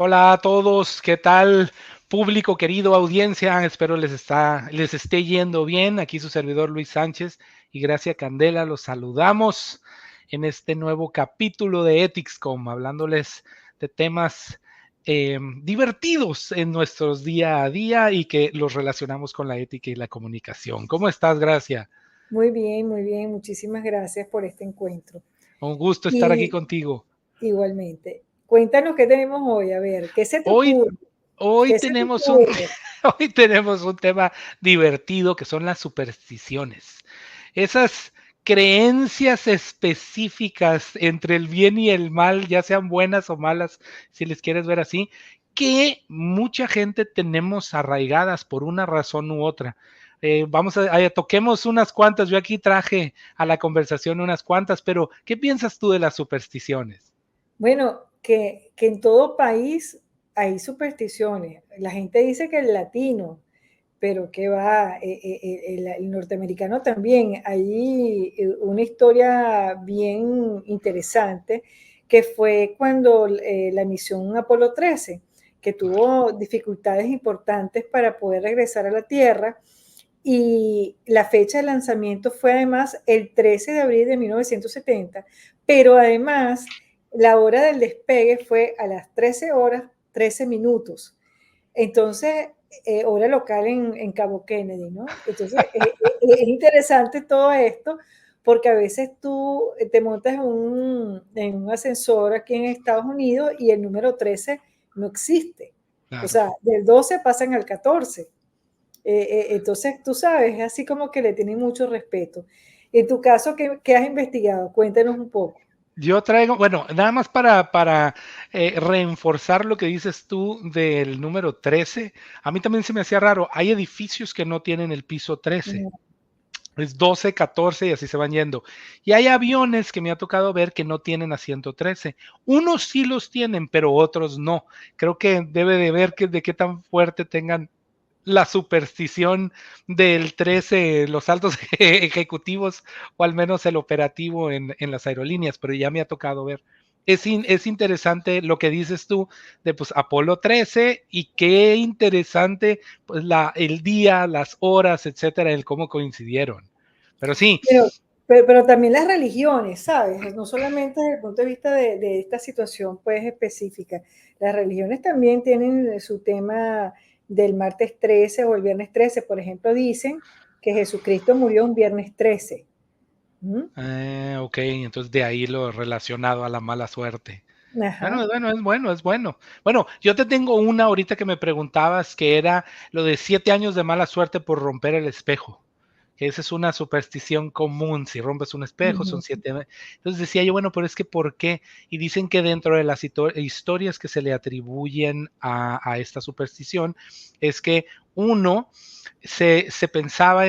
Hola a todos, ¿qué tal? Público querido, audiencia, espero les esté yendo bien. Aquí su servidor Luis Sánchez y Gracia Candela, los saludamos en este nuevo capítulo de EthicsCom, hablándoles de temas divertidos en nuestros día a día y que los relacionamos con la ética y la comunicación. ¿Cómo estás, Gracia? Muy bien, muy bien. Muchísimas gracias por este encuentro. Un gusto estar aquí Y contigo. igualmente, cuéntanos qué tenemos hoy. A ver, ¿qué se te Hoy, ocurre? hoy ¿Qué se te tenemos un ocurre? Hoy tenemos un tema divertido que son las supersticiones. Esas creencias específicas entre el bien y el mal, ya sean buenas o malas, si les quieres ver así, que mucha gente tenemos arraigadas por una razón u otra. Toquemos unas cuantas. Yo aquí traje a la conversación unas cuantas, pero ¿qué piensas tú de las supersticiones? Bueno, que en todo país hay supersticiones. La gente dice que el latino, pero que va, el norteamericano también. Hay una historia bien interesante que fue cuando la misión Apolo 13, que tuvo dificultades importantes para poder regresar a la Tierra. Y la fecha de lanzamiento fue además el 13 de abril de 1970, pero además la hora del despegue fue a las 13 horas 13 minutos. Entonces, hora local en Cabo Kennedy, ¿no? Entonces, es interesante todo esto porque a veces tú te montas en un ascensor aquí en Estados Unidos y el número 13 no existe. O Claro. sea, del 12 pasan al 14. Entonces, tú sabes, es así como que le tienen mucho respeto. En tu caso, ¿qué has investigado? Cuéntanos un poco. Yo traigo, bueno, nada más para reforzar lo que dices tú del número 13. A mí también se me hacía raro. Hay edificios que no tienen el piso 13. No. Es 12, 14 y así se van yendo. Y hay aviones que me ha tocado ver que no tienen asiento 13. Unos sí los tienen, pero otros no. Creo que debe de ver de qué tan fuerte tengan la superstición del 13, los altos ejecutivos o al menos el operativo en las aerolíneas, pero ya me ha tocado ver. Es interesante lo que dices tú de pues Apolo 13 y qué interesante pues el día, las horas, etcétera, el cómo coincidieron. Pero sí, Pero, pero también las religiones, ¿sabes? No solamente desde el punto de vista de esta situación pues específica. Las religiones también tienen su tema del martes 13 o el viernes 13. Por ejemplo, dicen que Jesucristo murió un viernes 13. ¿Mm? ok, entonces de ahí lo relacionado a la mala suerte. Bueno, Ajá. es bueno, es bueno. Bueno, yo te tengo una ahorita que me preguntabas que era lo de 7 años de mala suerte por romper el espejo. Que esa es una superstición común. Si rompes un espejo, son Ujú. 7. Entonces decía yo, bueno, pero es que ¿por qué? Y dicen que dentro de las historias que se le atribuyen a esta superstición, es que uno se pensaba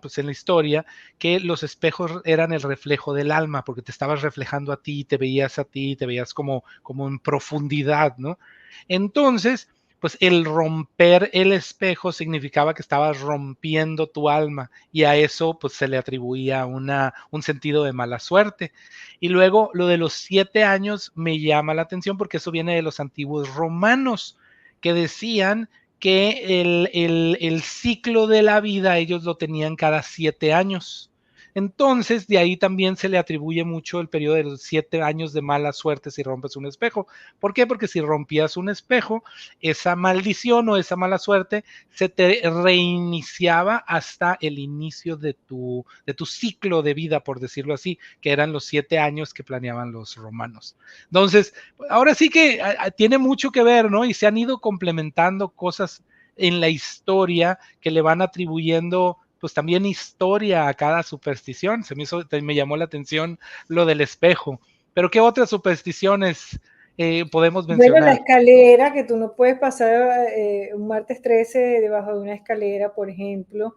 pues en la historia que los espejos eran el reflejo del alma, porque te estabas reflejando a ti, te veías como en profundidad, ¿no? Entonces, pues el romper el espejo significaba que estabas rompiendo tu alma y a eso pues se le atribuía un sentido de mala suerte. Y luego lo de los 7 años me llama la atención porque eso viene de los antiguos romanos que decían que el ciclo de la vida ellos lo tenían cada 7 años. Entonces, de ahí también se le atribuye mucho el periodo de los 7 años de mala suerte si rompes un espejo. ¿Por qué? Porque si rompías un espejo, esa maldición o esa mala suerte se te reiniciaba hasta el inicio de tu ciclo de vida, por decirlo así, que eran los 7 años que planeaban los romanos. Entonces, ahora sí que tiene mucho que ver, ¿no? Y se han ido complementando cosas en la historia que le van atribuyendo pues también historia a cada superstición. Me llamó la atención lo del espejo. Pero ¿qué otras supersticiones podemos Bueno, la mencionar? escalera, que tú no puedes pasar un martes 13 debajo de una escalera, por ejemplo.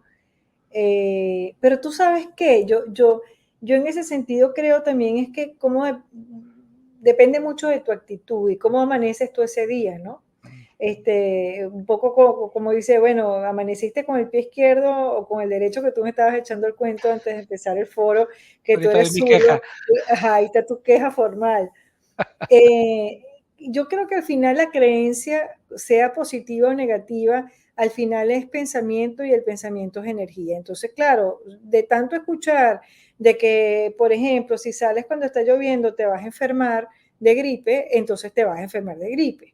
Pero tú sabes qué, yo en ese sentido creo también es que depende mucho de tu actitud y cómo amaneces tú ese día, ¿no? Un poco como dice, bueno, amaneciste con el pie izquierdo o con el derecho, que tú me estabas echando el cuento antes de empezar el foro, que tú Ahorita es eres mi queja. zurdo. Ajá, ahí está tu queja formal. Eh, yo creo que al final la creencia, sea positiva o negativa, al final es pensamiento y el pensamiento es energía. Entonces, claro, de tanto escuchar de que, por ejemplo, si sales cuando está lloviendo te vas a enfermar de gripe, entonces te vas a enfermar de gripe.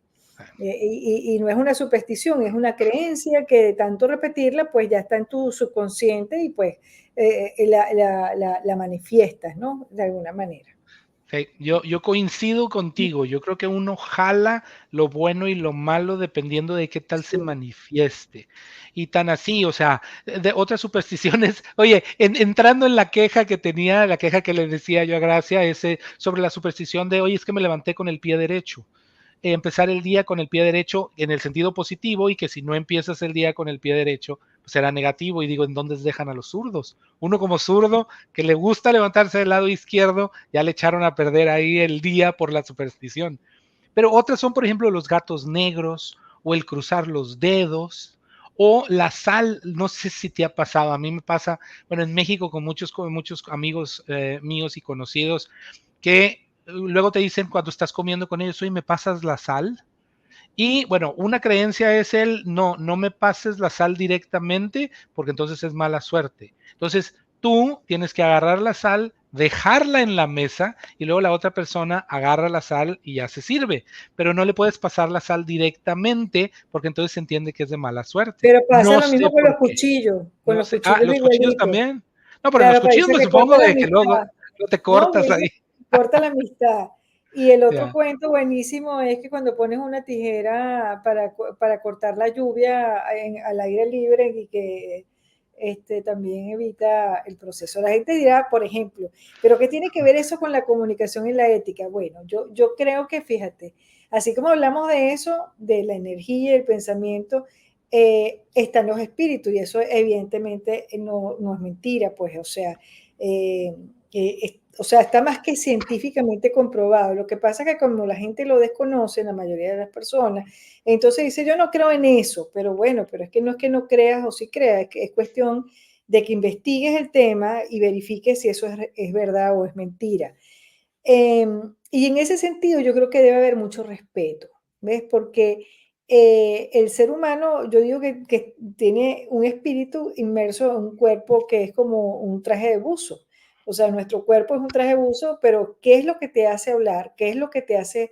Y no es una superstición, es una creencia que de tanto repetirla, pues ya está en tu subconsciente y pues la manifiestas, ¿no? De alguna manera. Sí, yo coincido contigo. Yo creo que uno jala lo bueno y lo malo dependiendo de qué tal se Sí. manifieste. Y tan así, o sea, de otras supersticiones. Oye, entrando en la queja que tenía, la queja que le decía yo a Gracia, ese sobre la superstición de, oye, es que me levanté con el pie derecho. Empezar el día con el pie derecho en el sentido positivo y que si no empiezas el día con el pie derecho, pues será negativo. Y digo, ¿en dónde dejan a los zurdos? Uno como zurdo que le gusta levantarse del lado izquierdo, ya le echaron a perder ahí el día por la superstición. Pero otras son, por ejemplo, los gatos negros o el cruzar los dedos o la sal. No sé si te ha pasado, a mí me pasa, bueno, en México con muchos amigos míos y conocidos que luego te dicen cuando estás comiendo con ellos, oye, ¿me pasas la sal? Y bueno, una creencia es el no, no me pases la sal directamente porque entonces es mala suerte. Entonces tú tienes que agarrar la sal, dejarla en la mesa y luego la otra persona agarra la sal y ya se sirve. Pero no le puedes pasar la sal directamente porque entonces se entiende que es de mala suerte. Pero pasa No lo sé mismo por qué. con No los sé. Ah, cuchillos los cuchillos igualitos. también. No, pero en los Claro, cuchillos parece me que supongo corta la de que luego amistad. no te No, cortas dice ahí. corta la amistad. Y el otro Ya. cuento buenísimo es que cuando pones una tijera para cortar la lluvia al aire libre y que también evita el proceso. La gente dirá, por ejemplo, pero ¿qué tiene que ver eso con la comunicación y la ética? Bueno, yo creo que, fíjate, así como hablamos de eso, de la energía y el pensamiento, están los espíritus y eso evidentemente no es mentira, pues, eh, o sea, está más que científicamente comprobado. Lo que pasa es que como la gente lo desconoce, la mayoría de las personas, entonces dice, yo no creo en eso, pero bueno, pero es que no creas o sí creas, es que es cuestión de que investigues el tema y verifiques si eso es verdad o es mentira. Y en ese sentido yo creo que debe haber mucho respeto, ¿ves? Porque el ser humano, yo digo que tiene un espíritu inmerso en un cuerpo que es como un traje de buzo. O sea, nuestro cuerpo es un traje de buzo, pero ¿qué es lo que te hace hablar? ¿Qué es lo que te hace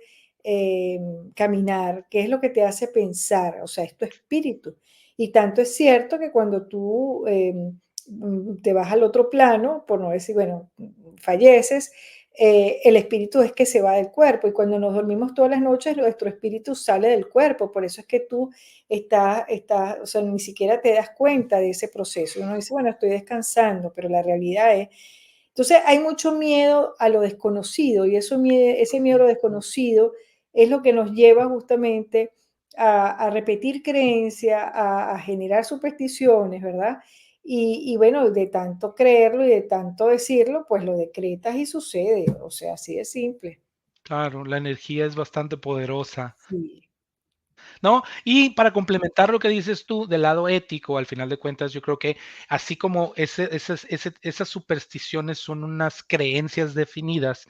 caminar? ¿Qué es lo que te hace pensar? O sea, es tu espíritu. Y tanto es cierto que cuando tú te vas al otro plano, por no decir, bueno, falleces, el espíritu es que se va del cuerpo y cuando nos dormimos todas las noches, nuestro espíritu sale del cuerpo. Por eso es que tú o sea, ni siquiera te das cuenta de ese proceso. Uno dice, bueno, estoy descansando, pero la realidad es... Entonces hay mucho miedo a lo desconocido y ese miedo a lo desconocido es lo que nos lleva justamente a repetir creencias, a generar supersticiones, ¿verdad? Y bueno, de tanto creerlo y de tanto decirlo, pues lo decretas y sucede, o sea, así de simple. Claro, la energía es bastante poderosa. Sí, ¿No? Y para complementar lo que dices tú del lado ético, al final de cuentas, yo creo que así como esas supersticiones son unas creencias definidas,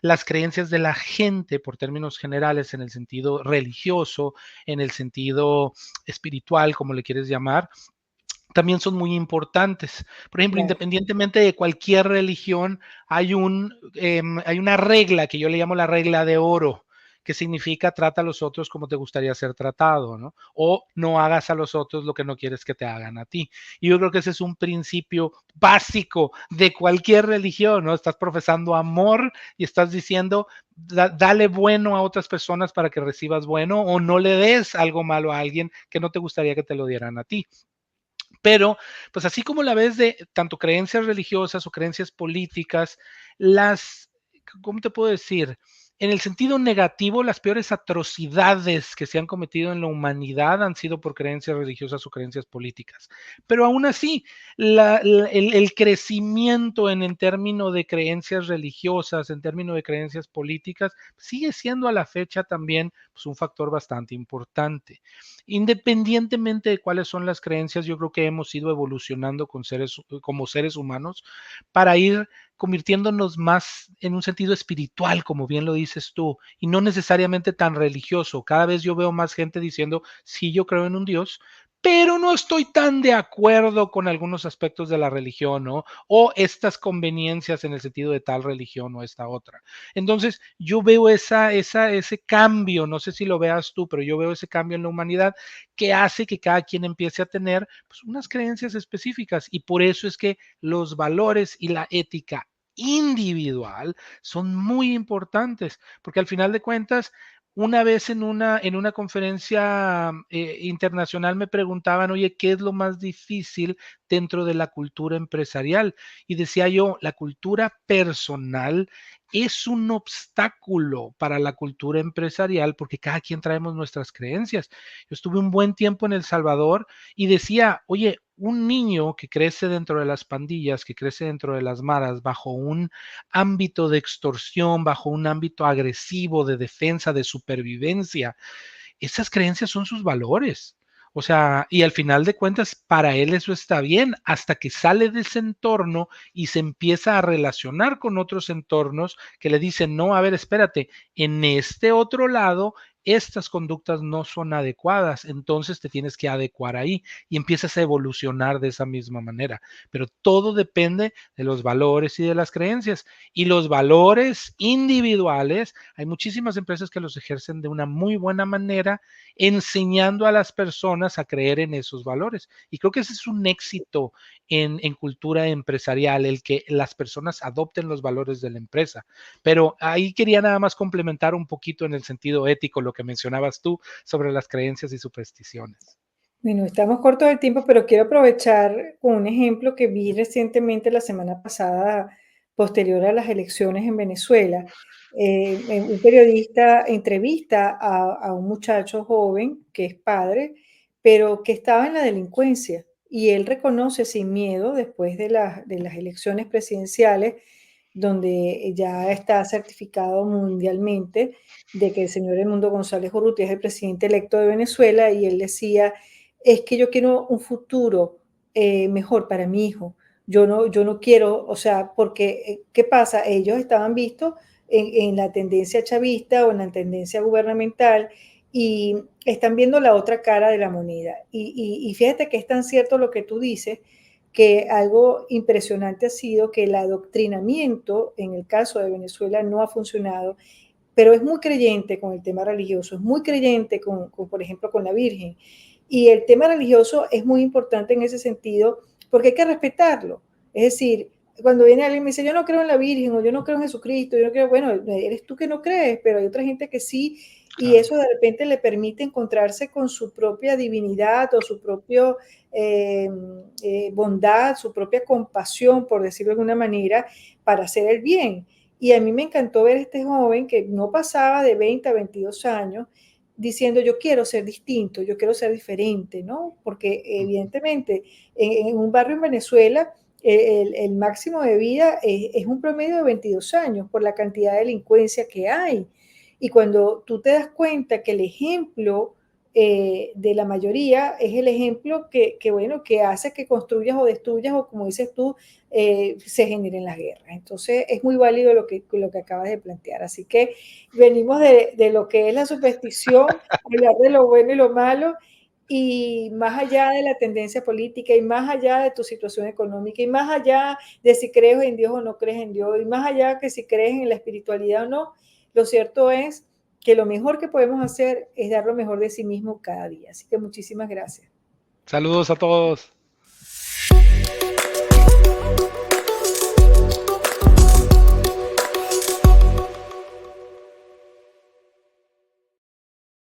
las creencias de la gente, por términos generales, en el sentido religioso, en el sentido espiritual, como le quieres llamar, también son muy importantes. Por ejemplo, claro. independientemente de cualquier religión, hay una regla que yo le llamo la regla de oro, que significa trata a los otros como te gustaría ser tratado, ¿no? O no hagas a los otros lo que no quieres que te hagan a ti. Y yo creo que ese es un principio básico de cualquier religión, ¿no? Estás profesando amor y estás diciendo, dale bueno a otras personas para que recibas bueno o no le des algo malo a alguien que no te gustaría que te lo dieran a ti. Pero, pues así como la ves de tanto creencias religiosas o creencias políticas, las, ¿cómo te puedo decir? En el sentido negativo, las peores atrocidades que se han cometido en la humanidad han sido por creencias religiosas o creencias políticas. Pero aún así, el crecimiento en términos de creencias religiosas, en términos de creencias políticas, sigue siendo a la fecha también pues, un factor bastante importante. Independientemente de cuáles son las creencias, yo creo que hemos ido evolucionando como seres humanos para ir convirtiéndonos más en un sentido espiritual, como bien lo dices tú, y no necesariamente tan religioso. Cada vez yo veo más gente diciendo, sí, yo creo en un Dios, pero no estoy tan de acuerdo con algunos aspectos de la religión, ¿no? O estas conveniencias en el sentido de tal religión o esta otra. Entonces, yo veo ese cambio, no sé si lo veas tú, pero yo veo ese cambio en la humanidad que hace que cada quien empiece a tener pues, unas creencias específicas y por eso es que los valores y la ética individual son muy importantes, porque al final de cuentas, una vez en una conferencia internacional me preguntaban, oye, ¿qué es lo más difícil dentro de la cultura empresarial? Y decía yo, la cultura personal es un obstáculo para la cultura empresarial porque cada quien traemos nuestras creencias. Yo estuve un buen tiempo en El Salvador y decía, oye, un niño que crece dentro de las pandillas, que crece dentro de las maras, bajo un ámbito de extorsión, bajo un ámbito agresivo de defensa, de supervivencia, esas creencias son sus valores. O sea, y al final de cuentas, para él eso está bien, hasta que sale de ese entorno y se empieza a relacionar con otros entornos que le dicen, no, a ver, espérate, en este otro lado, estas conductas no son adecuadas, entonces te tienes que adecuar ahí y empiezas a evolucionar de esa misma manera. Pero todo depende de los valores y de las creencias. Y los valores individuales, hay muchísimas empresas que los ejercen de una muy buena manera, enseñando a las personas a creer en esos valores. Y creo que ese es un éxito en cultura empresarial, el que las personas adopten los valores de la empresa. Pero ahí quería nada más complementar un poquito en el sentido ético lo que mencionabas tú sobre las creencias y supersticiones. Bueno, estamos cortos de tiempo, pero quiero aprovechar con un ejemplo que vi recientemente la semana pasada, posterior a las elecciones en Venezuela. Un periodista entrevista a un muchacho joven que es padre, pero que estaba en la delincuencia. Y él reconoce sin miedo, después de las elecciones presidenciales, donde ya está certificado mundialmente de que el señor Edmundo González Urrutia es el presidente electo de Venezuela, y él decía, es que yo quiero un futuro mejor para mi hijo. Yo no quiero, o sea, porque, ¿qué pasa? Ellos estaban vistos en la tendencia chavista o en la tendencia gubernamental y están viendo la otra cara de la moneda. Y fíjate que es tan cierto lo que tú dices, que algo impresionante ha sido que el adoctrinamiento en el caso de Venezuela no ha funcionado, pero es muy creyente con el tema religioso, es muy creyente por ejemplo, con la Virgen. Y el tema religioso es muy importante en ese sentido porque hay que respetarlo. Es decir, cuando viene alguien y me dice, yo no creo en la Virgen o yo no creo en Jesucristo, yo no creo, bueno, eres tú que no crees, pero hay otra gente que sí, y Claro. eso de repente le permite encontrarse con su propia divinidad o su propia bondad, su propia compasión, por decirlo de alguna manera, para hacer el bien. Y a mí me encantó ver a este joven que no pasaba de 20 a 22 años diciendo yo quiero ser distinto, yo quiero ser diferente, ¿no? Porque evidentemente en un barrio en Venezuela el máximo de vida es un promedio de 22 años por la cantidad de delincuencia que hay. Y cuando tú te das cuenta que el ejemplo de la mayoría es el ejemplo bueno, que hace que construyas o destruyas o como dices tú, se generen las guerras. Entonces es muy válido lo que acabas de plantear. Así que venimos de lo que es la superstición, hablar de lo bueno y lo malo, y más allá de la tendencia política y más allá de tu situación económica y más allá de si crees en Dios o no crees en Dios y más allá que si crees en la espiritualidad o no, lo cierto es que lo mejor que podemos hacer es dar lo mejor de sí mismo cada día. Así que muchísimas gracias. Saludos a todos.